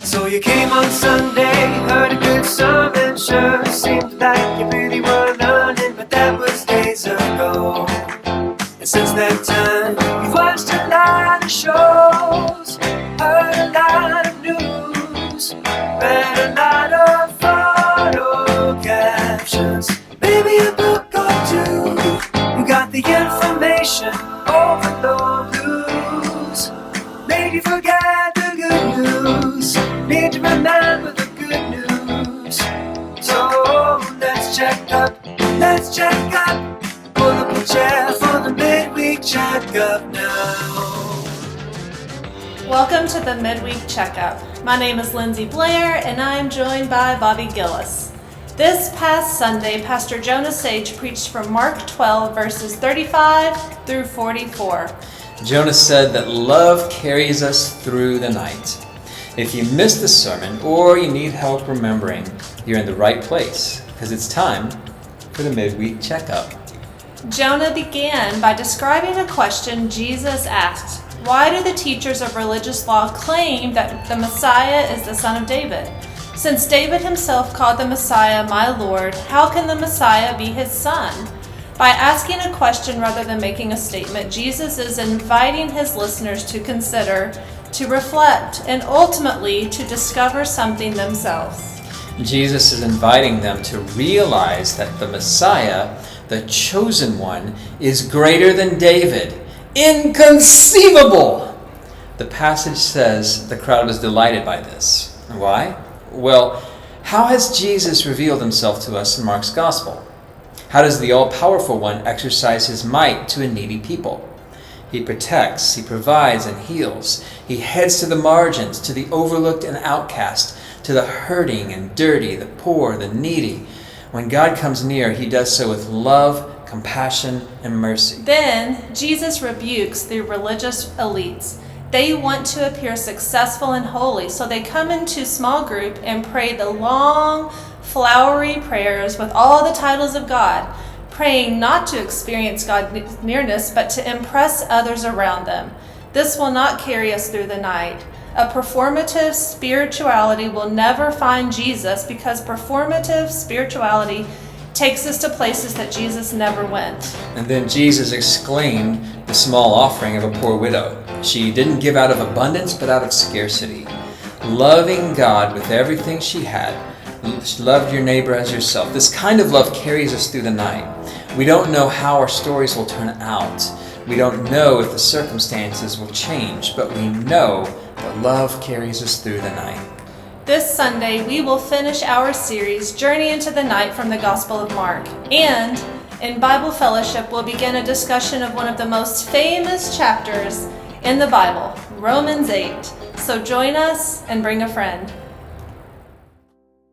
So you came on Sunday, heard a good sermon, sure seemed like you really were learning, but that was days ago. And since that time, you've watched a lot of shows, heard a lot of news, read a lot of photo captions, maybe a book or two. You got the information overload blues, made you forget the good news, need to remember the good news. So let's check up, pull up a chair for the Midweek Checkup now. Welcome to the Midweek Checkup. My name is Lindsey Blair and I am joined by Gilles. This past Sunday, Pastor Jonah Sage preached from Mark 12 verses 35 through 44. Jonah said that love carries us through the night. If you missed the sermon or you need help remembering, you're in the right place because it's time for the Midweek Checkup. Jonah began by describing a question Jesus asked. Why do the teachers of religious law claim that the Messiah is the son of David? Since David himself called the Messiah my Lord, how can the Messiah be his son? By asking a question rather than making a statement, Jesus is inviting his listeners to consider, to reflect, and ultimately to discover something themselves. Jesus is inviting them to realize that the Messiah, the chosen one, is greater than David. Inconceivable! The passage says the crowd was delighted by this. Why? Well, how has Jesus revealed himself to us in Mark's Gospel? How does the all-powerful one exercise his might to a needy people? He protects, he provides, and heals. He heads to the margins, to the overlooked and outcast, to the hurting and dirty, the poor, the needy. When God comes near, he does so with love, compassion, and mercy. Then Jesus rebukes the religious elites. They want to appear successful and holy, so they come into small group and pray the long, flowery prayers with all the titles of God, praying not to experience God's nearness, but to impress others around them. This will not carry us through the night. A performative spirituality will never find Jesus because performative spirituality takes us to places that Jesus never went. And then Jesus exclaimed the small offering of a poor widow. She didn't give out of abundance, but out of scarcity. Loving God with everything she had, she loved your neighbor as yourself. This kind of love carries us through the night. We don't know how our stories will turn out. We don't know if the circumstances will change, but we know that love carries us through the night. This Sunday, we will finish our series, Journey into the Night from the Gospel of Mark. And in Bible Fellowship, we'll begin a discussion of one of the most famous chapters in the Bible, Romans 8. So join us and bring a friend.